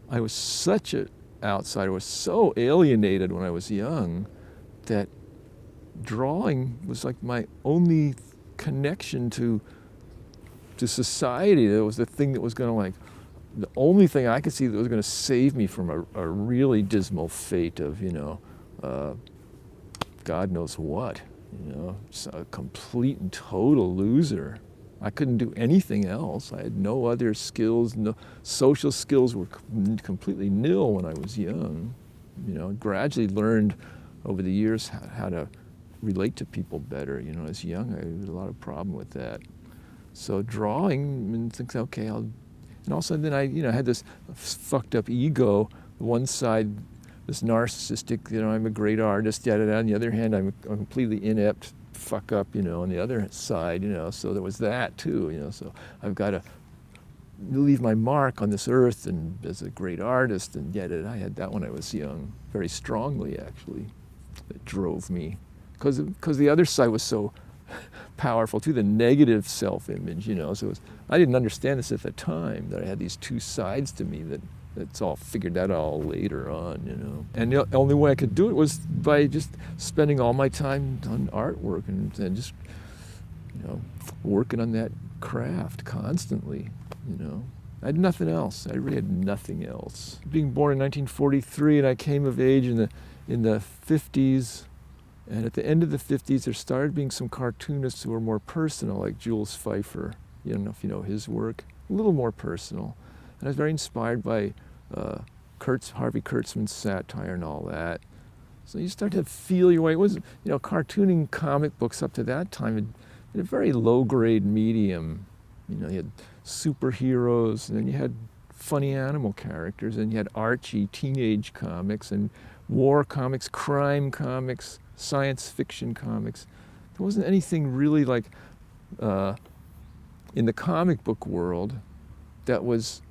I was such an outsider, was so alienated when I was young that drawing was like my only connection to society. That was the thing that was going to the only thing I could see that was going to save me from a really dismal fate of, God knows what, just a complete and total loser. I couldn't do anything else. I had no other skills. No social skills were completely nil when I was young. Gradually learned over the years how to relate to people better. As young, I had a lot of problem with that. So drawing, and thinks, okay, and also then I, had this fucked up ego. One side, this narcissistic, I'm a great artist, yada, yada. On the other hand, I'm a completely inept fuck up, on the other side, so there was that too, so I've got to leave my mark on this earth and as a great artist, and yet I had that when I was young, very strongly actually. It drove me, because the other side was so powerful too, the negative self-image, so I didn't understand this at the time, that I had these two sides to me that's all figured that all later on, And the only way I could do it was by just spending all my time on artwork and just, working on that craft constantly, I had nothing else. I really had nothing else. Being born in 1943, and I came of age in the 50s, and at the end of the 50s, there started being some cartoonists who were more personal, like Jules Feiffer. I don't know if you know his work, a little more personal. And I was very inspired by Harvey Kurtzman's satire and all that. So you start to feel your way. It was, cartooning comic books up to that time had been a very low-grade medium. You had superheroes, and then you had funny animal characters, and you had Archie teenage comics, and war comics, crime comics, science fiction comics. There wasn't anything really like in the comic book world that was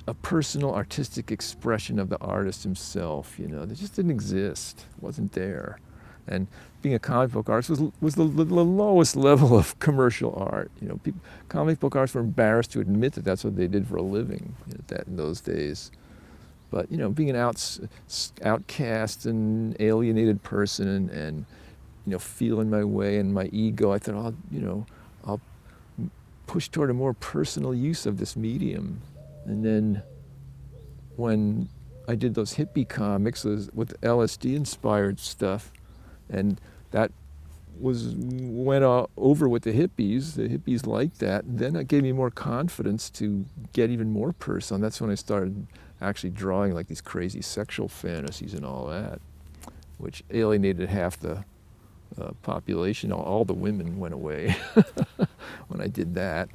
a personal artistic expression of the artist himself, that just didn't exist, wasn't there. And being a comic book artist was the lowest level of commercial art. Comic book artists were embarrassed to admit that that's what they did for a living in those days. But being an outcast and alienated person, and feeling my way and my ego, I thought, I'll push toward a more personal use of this medium. And then when I did those hippie comics with LSD-inspired stuff, and that went over with the hippies liked that, and then that gave me more confidence to get even more personal. That's when I started actually drawing like these crazy sexual fantasies and all that, which alienated half the population. All the women went away when I did that.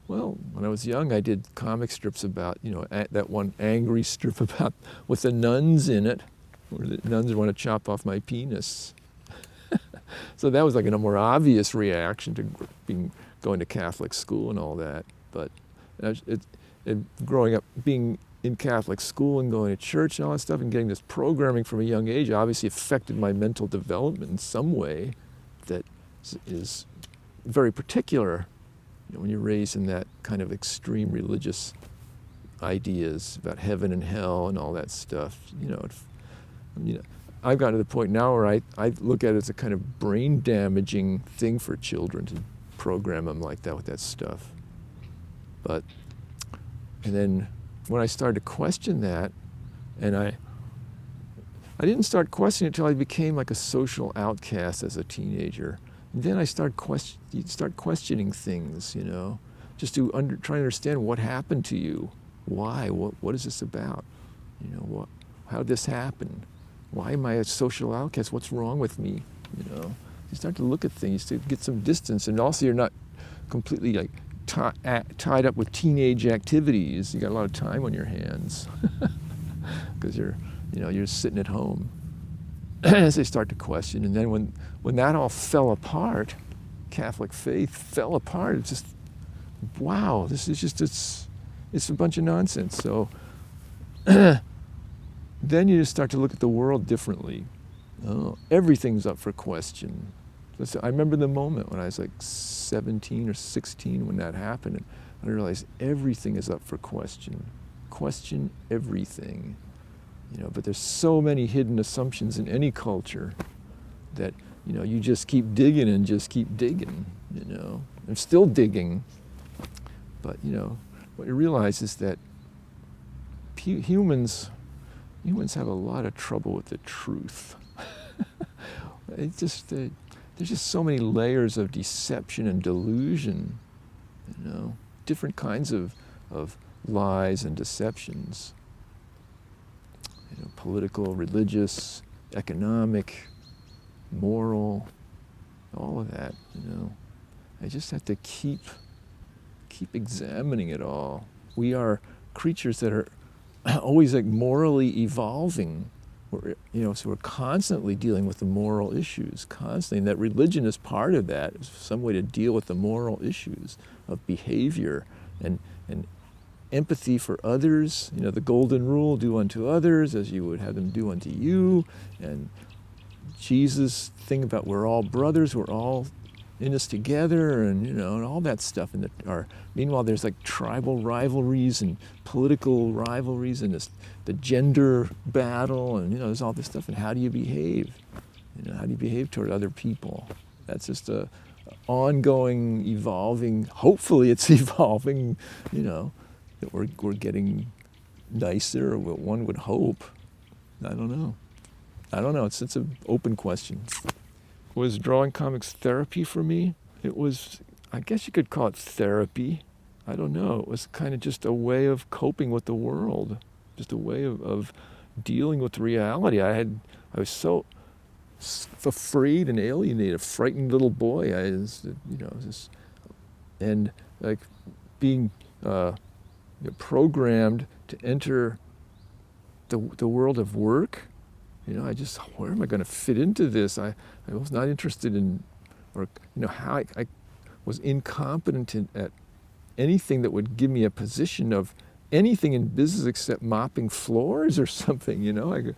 Well, when I was young, I did comic strips about, that one angry strip about with the nuns in it, where the nuns want to chop off my penis. So that was like a more obvious reaction to going to Catholic school and all that. But growing up, being in Catholic school and going to church and all that stuff, and getting this programming from a young age obviously affected my mental development in some way that is very particular. When you're raised in that kind of extreme religious ideas about heaven and hell and all that stuff, I've gotten to the point now where I look at it as a kind of brain damaging thing for children to program them like that with that stuff. And then when I started to question that, and I didn't start questioning it until I became like a social outcast as a teenager. And then I start questioning things, just to try to understand what happened to you, why, what is this about, how did this happen, why am I a social outcast, what's wrong with me, You start to look at things to get some distance, and also you're not completely like tied up with teenage activities. You got a lot of time on your hands because you're sitting at home. As they start to question, and then when that all fell apart, Catholic faith fell apart. It's just, wow, this is just it's a bunch of nonsense. So then you just start to look at the world differently. Oh, everything's up for question. I remember the moment when I was like 17 or 16 when that happened, and I realized everything is up for question. question everything. But there's so many hidden assumptions in any culture that, you just keep digging and just keep digging, I'm still digging. But, what you realize is that humans have a lot of trouble with the truth. There's just so many layers of deception and delusion, different kinds of lies and deceptions, political, religious, economic, moral, all of that, I just have to keep examining it all. We are creatures that are always morally evolving. So we're constantly dealing with the moral issues, constantly. And that religion is part of that, is some way to deal with the moral issues of behavior and empathy for others. The golden rule, do unto others as you would have them do unto you. And Jesus' thing about we're all brothers, we're all in this together, and all that stuff. And meanwhile, there's tribal rivalries and political rivalries and the gender battle, and there's all this stuff. And how do you behave? How do you behave toward other people? That's just a ongoing, evolving. Hopefully, it's evolving. That we're getting nicer, or what one would hope. I don't know. It's an open question. Was drawing comics therapy for me? It was, I guess you could call it therapy. I don't know. It was kind of just a way of coping with the world, just a way of dealing with reality. I was so afraid and alienated, a frightened little boy. And being programmed to enter the world of work. Where am I going to fit into this? I was not interested in, how I was incompetent at anything that would give me a position of anything in business except mopping floors or something, in that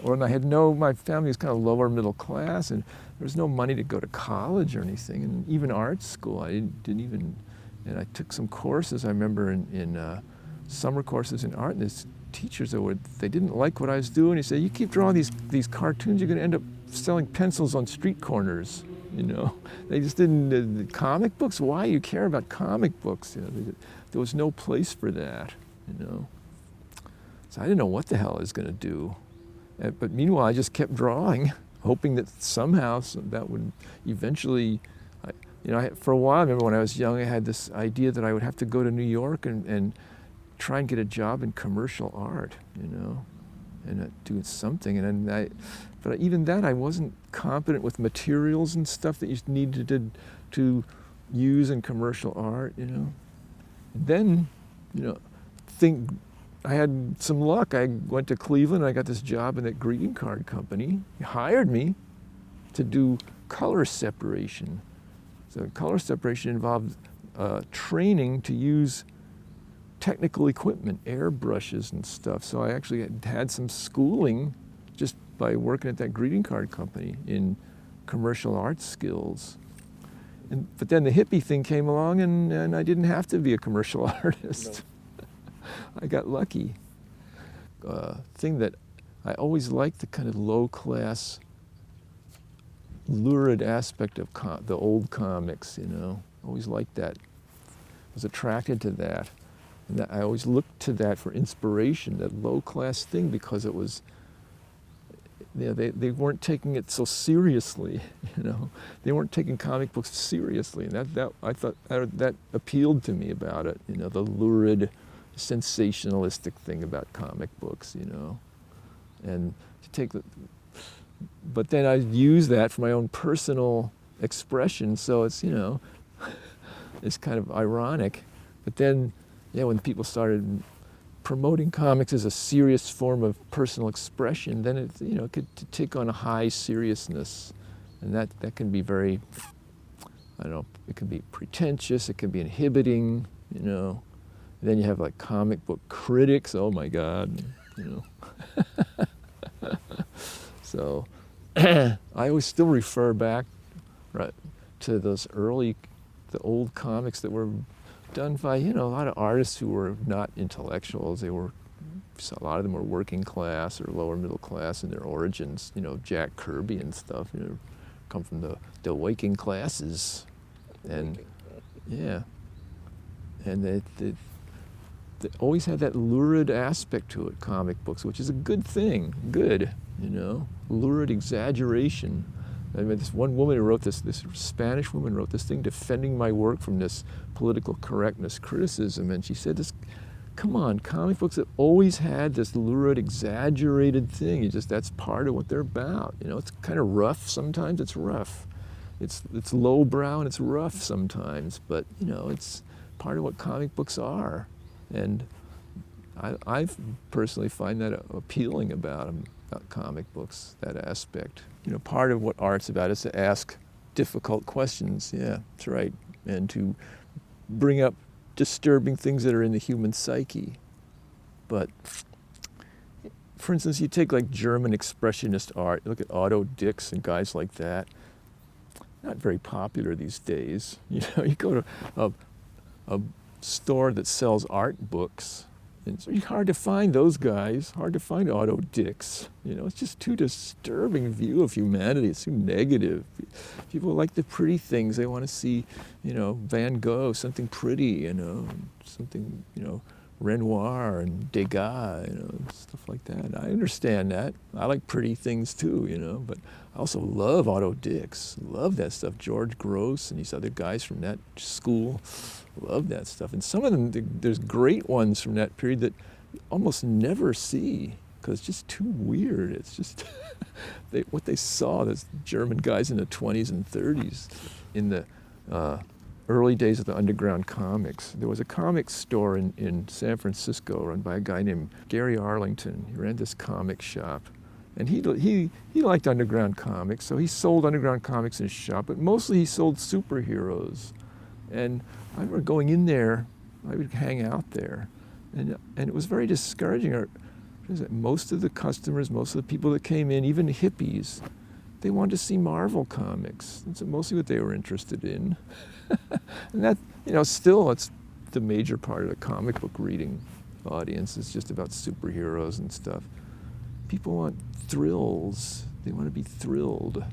world. And I had my family was kind of lower middle class, and there was no money to go to college or anything, and even art school, I didn't even, and I took some courses, I remember in summer courses in art, and this teachers they didn't like what I was doing. He said, you keep drawing these cartoons, you're going to end up selling pencils on street corners. They just didn't. Comic books? Why you care about comic books? There was no place for that. So I didn't know what the hell I was going to do. But meanwhile, I just kept drawing, hoping that somehow that would eventually. For a while, I remember when I was young, I had this idea that I would have to go to New York and try and get a job in commercial art, and do something. But even that, I wasn't competent with materials and stuff that you needed to use in commercial art, And then, I had some luck. I went to Cleveland, and I got this job in that greeting card company. He hired me to do color separation. So color separation involved training to use technical equipment, airbrushes and stuff. So I actually had some schooling just by working at that greeting card company in commercial art skills. But then the hippie thing came along, and I didn't have to be a commercial artist. No. I got lucky. Thing that I always liked, the kind of low-class, lurid aspect of the old comics, Always liked that. Was attracted to that. And I always looked to that for inspiration, that low-class thing, because it was, they weren't taking it so seriously, They weren't taking comic books seriously, and that I thought that appealed to me about it, the lurid, sensationalistic thing about comic books, and to take but then I use that for my own personal expression, so it's, it's kind of ironic. But then, when people started promoting comics as a serious form of personal expression, then it, it could take on a high seriousness, and that can be very, I don't know, it can be pretentious, it can be inhibiting, Then you have comic book critics, oh my God, So I always still refer back to those the old comics that were done by, you know, a lot of artists who were not intellectuals. They were, a lot of them were working class or lower middle class in their origins. You know, Jack Kirby and stuff, you know, come from the working classes. And yeah, and they always had that lurid aspect to it, comic books, which is a good thing, good, you know, lurid exaggeration. I mean, this one woman who wrote this Spanish woman wrote this thing defending my work from this political correctness criticism, and she said this, come on, comic books have always had this lurid, exaggerated thing. You just, that's part of what they're about. You know, it's kind of rough sometimes, it's rough. It's lowbrow and it's rough sometimes, but, you know, it's part of what comic books are. And I personally find that appealing about them, about comic books, that aspect. You know, part of what art's about is to ask difficult questions, yeah, that's right, and to bring up disturbing things that are in the human psyche. But, for instance, you take like German expressionist art, look at Otto Dix and guys like that. Not very popular these days. You know, you go to a store that sells art books, and it's hard to find those guys, hard to find Otto Dix. You know, it's just too disturbing view of humanity. It's too negative. People like the pretty things. They want to see, you know, Van Gogh, something pretty, you know, something, you know, Renoir and Degas, you know, stuff like that. I understand that. I like pretty things too, you know, but I also love Otto Dix. Love that stuff. George Gross and these other guys from that school. Love that stuff. And some of them, there's great ones from that period that you almost never see because it's just too weird. It's just what they saw, those German guys in the 20s and 30s in the early days of the underground comics. There was a comic store in San Francisco run by a guy named Gary Arlington. He ran this comic shop. And he liked underground comics, so he sold underground comics in his shop, but mostly he sold superheroes. And I remember going in there, I would hang out there, and it was very discouraging. Most of the customers, most of the people that came in, even hippies, they wanted to see Marvel comics. That's mostly what they were interested in. And that, you know, still it's the major part of the comic book reading audience. It's just about superheroes and stuff. People want thrills. They want to be thrilled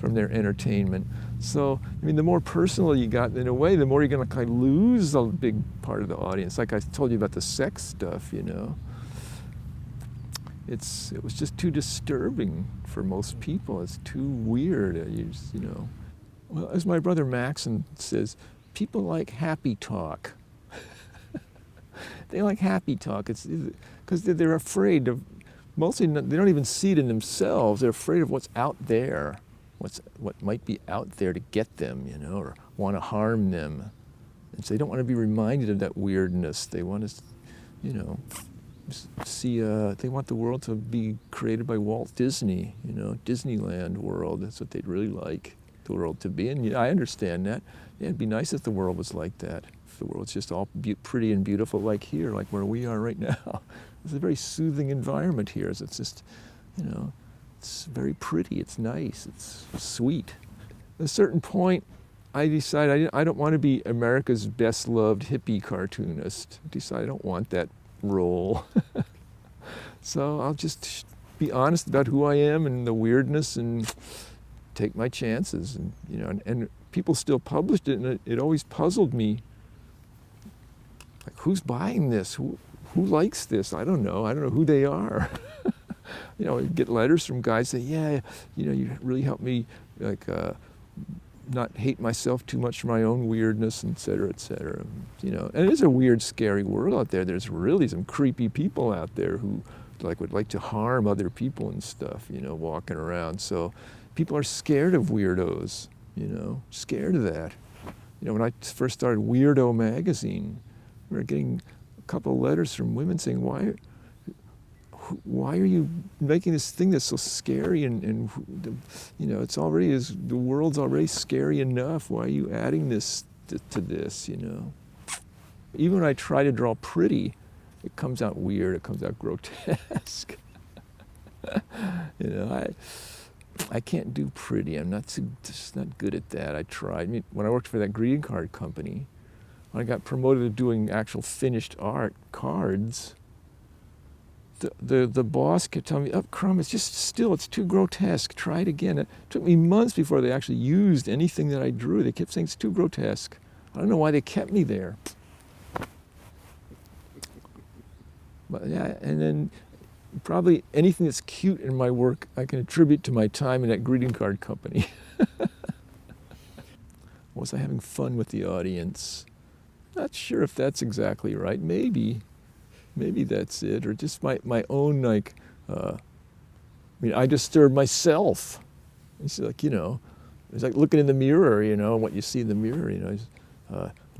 from their entertainment. So, I mean, the more personal you got, in a way, the more you're going to kind of lose a big part of the audience. Like I told you about the sex stuff, you know. It was just too disturbing for most people. It's too weird, you know. Well, as my brother Maxon says, people like happy talk. They like happy talk. It's because they're afraid of, mostly they don't even see it in themselves. They're afraid of what's out there, what might be out there to get them, you know, or want to harm them. And so they don't want to be reminded of that weirdness. They want to, you know, see, they want the world to be created by Walt Disney, you know, Disneyland world. That's what they'd really like the world to be. And yeah, I understand that. Yeah, it'd be nice if the world was like that. If the world's just all pretty and beautiful like here, like where we are right now. It's a very soothing environment here. It's just, you know, it's very pretty, it's nice, it's sweet. At a certain point, I decided I don't want to be America's best loved hippie cartoonist. I decided I don't want that role. So I'll just be honest about who I am and the weirdness and take my chances. And, you know, and people still published it, and it always puzzled me. Like, who's buying this? Who likes this? I don't know who they are. You know, I get letters from guys say, yeah, you know, you really helped me, like, not hate myself too much for my own weirdness, et cetera, you know. And it is a weird, scary world out there. There's really some creepy people out there who, like, would like to harm other people and stuff, you know, walking around. So people are scared of weirdos, you know, scared of that. You know, when I first started Weirdo magazine, we were getting a couple of letters from women saying, why are you making this thing that's so scary and you know, the world's already scary enough. Why are you adding this to this, you know? Even when I try to draw pretty, it comes out weird, it comes out grotesque. You know, I can't do pretty. I'm just not good at that. I tried. I mean, when I worked for that greeting card company, when I got promoted to doing actual finished art, cards, the boss kept telling me, Crumb, it's just still, it's too grotesque, try it again. It took me months before they actually used anything that I drew. They kept saying it's too grotesque. I don't know why they kept me there. But yeah, and then probably anything that's cute in my work I can attribute to my time in that greeting card company. Was I having fun with the audience? Not sure if that's exactly right. Maybe that's it, or just my own, like, I mean, I disturb myself. It's like, it's like looking in the mirror, what you see in the mirror,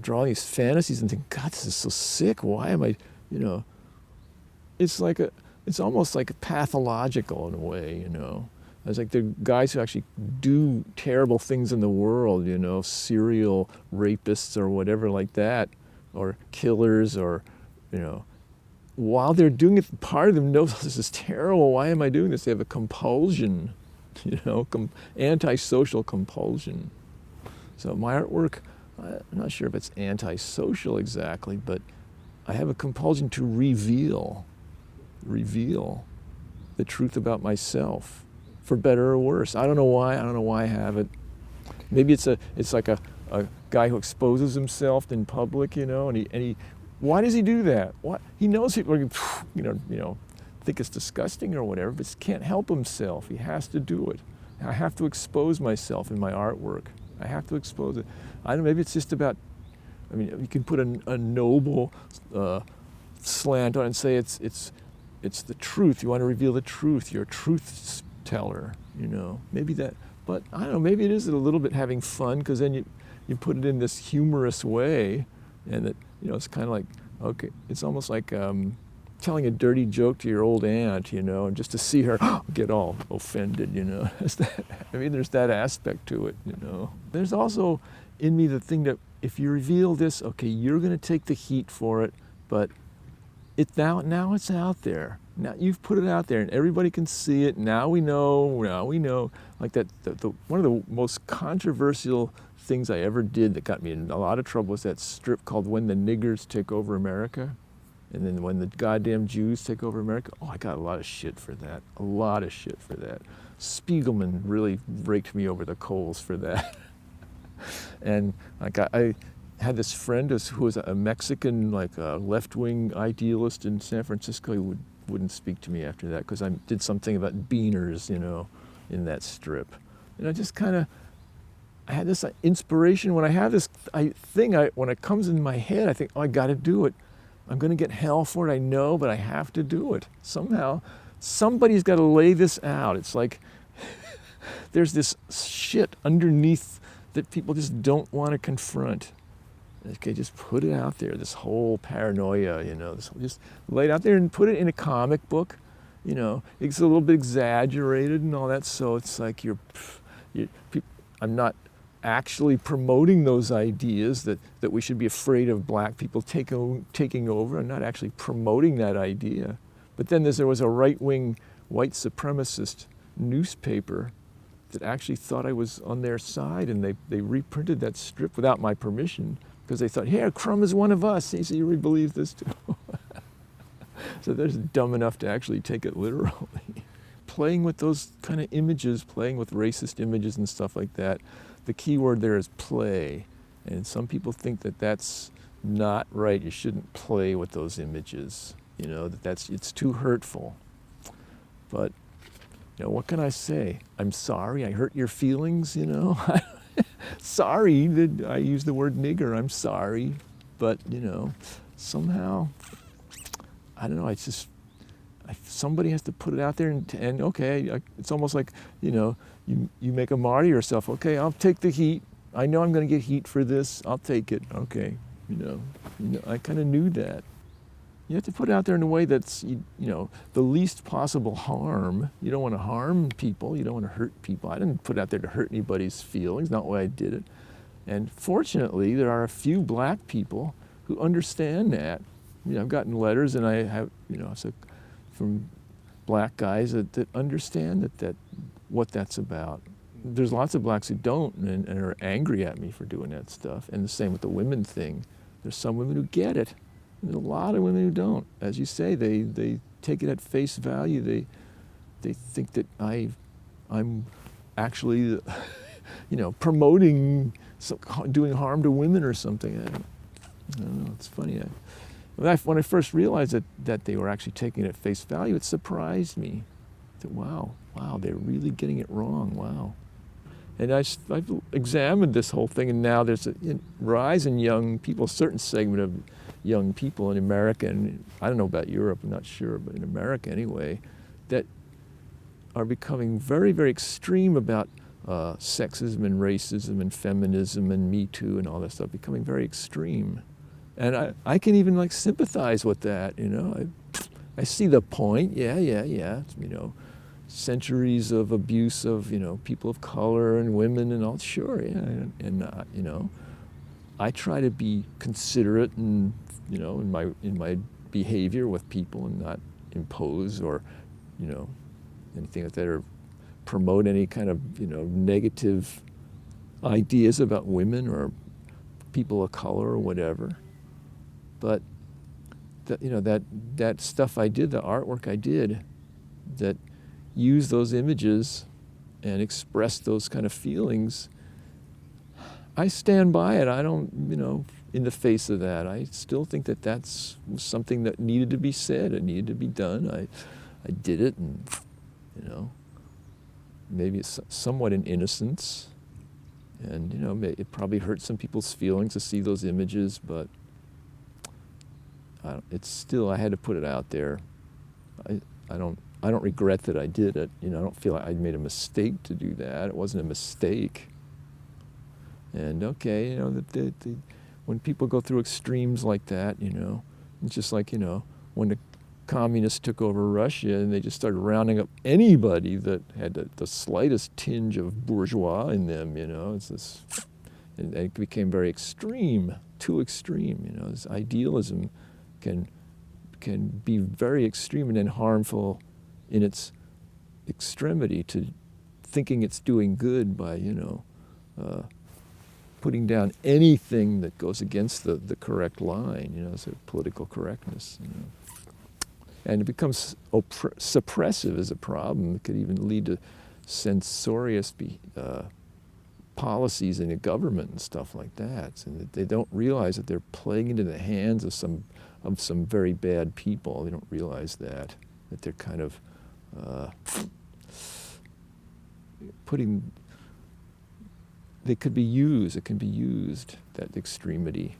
drawing these fantasies and think, God, this is so sick. Why am I, it's almost like pathological in a way, It's like the guys who actually do terrible things in the world, serial rapists or whatever like that, or killers, or, while they're doing it, part of them knows this is terrible. Why am I doing this? They have a compulsion, antisocial compulsion. So my artwork, I'm not sure if it's antisocial exactly, but I have a compulsion to reveal the truth about myself, for better or worse. I don't know why I have it. Maybe it's like a guy who exposes himself in public, and he why does he do that? What? He knows people are, think it's disgusting or whatever, but can't help himself. He has to do it. I have to expose myself in my artwork. I have to expose it. I don't know, maybe it's just about, you can put a noble slant on it and say it's the truth. You want to reveal the truth. You're a truth teller, Maybe that, but I don't know, maybe it is a little bit having fun, because then you put it in this humorous way, and that, it's kind of like, okay, it's almost like telling a dirty joke to your old aunt, and just to see her get all offended, there's that aspect to it, There's also in me the thing that if you reveal this, okay, you're going to take the heat for it, but now it's out there. Now you've put it out there, and everybody can see it. Now we know. Like that, one of the most controversial things I ever did that got me in a lot of trouble was that strip called "When the Niggers Take Over America," and then "When the Goddamn Jews Take Over America." Oh, I got a lot of shit for that. Spiegelman really raked me over the coals for that. And I had this friend who was a Mexican, like a left-wing idealist in San Francisco. He wouldn't speak to me after that because I did something about beaners, in that strip. And I just I had this inspiration when I have this thing. When it comes in my head, I think, I got to do it. I'm going to get hell for it, I know, but I have to do it. Somehow, somebody's got to lay this out. It's like there's this shit underneath that people just don't want to confront. Okay, just put it out there, this whole paranoia, just lay it out there and put it in a comic book. It's a little bit exaggerated and all that, so it's like I'm not actually promoting those ideas that we should be afraid of black people taking over. I'm not actually promoting that idea. But then there was a right-wing white supremacist newspaper that actually thought I was on their side, and they reprinted that strip without my permission, because they thought, hey, Crumb is one of us. So you really believe this too? So they're dumb enough to actually take it literally. Playing with those kind of images, playing with racist images and stuff like that, the key word there is play. And some people think that that's not right. You shouldn't play with those images. It's too hurtful. But, what can I say? I'm sorry, I hurt your feelings, Sorry that I used the word nigger, I'm sorry. But, somehow, I don't know, somebody has to put it out there and okay, it's almost like, you make a martyr of yourself. Okay, I'll take the heat. I know I'm going to get heat for this. I'll take it. Okay, I kind of knew that. You have to put it out there in a way that's, the least possible harm. You don't want to harm people. You don't want to hurt people. I didn't put it out there to hurt anybody's feelings, not why I did it. And fortunately, there are a few black people who understand that. I've gotten letters, and I have, from black guys that understand that what that's about. There's lots of blacks who don't and are angry at me for doing that stuff. And the same with the women thing. There's some women who get it. There's a lot of women who don't. As you say, they take it at face value. They think that I'm actually, promoting, doing harm to women or something. I don't know. It's funny. When I first realized that they were actually taking it at face value, it surprised me. That wow, they're really getting it wrong. Wow. And I've examined this whole thing, and now there's a rise in young people, a certain segment of young people in America, and I don't know about Europe, I'm not sure, but in America anyway, that are becoming very, very extreme about sexism and racism and feminism and Me Too and all that stuff, becoming very extreme. And I can even sympathize with that, I see the point, yeah, centuries of abuse of, people of color and women and all, sure, yeah, and I try to be considerate and, in my behavior with people and not impose or, anything like that, or promote any kind of, negative ideas about women or people of color or whatever. But that stuff I did, the artwork I did, that used those images and expressed those kind of feelings, I stand by it. I don't, in the face of that, I still think that that's something that needed to be said. It needed to be done. I did it, and maybe it's somewhat in innocence, and it probably hurt some people's feelings to see those images, but it's still, I had to put it out there. I don't regret that I did it. I don't feel like I made a mistake to do that. It wasn't a mistake. And okay, when people go through extremes like that, it's just like, when the communists took over Russia and they just started rounding up anybody that had the slightest tinge of bourgeois in them, it's this, and it became very extreme, too extreme, this idealism can be very extreme and then harmful in its extremity, to thinking it's doing good by, putting down anything that goes against the correct line, so political correctness. And it becomes suppressive as a problem. It could even lead to censorious policies in the government and stuff like that. And they don't realize that they're playing into the hands of some very bad people. They don't realize that they're kind of it can be used, that extremity.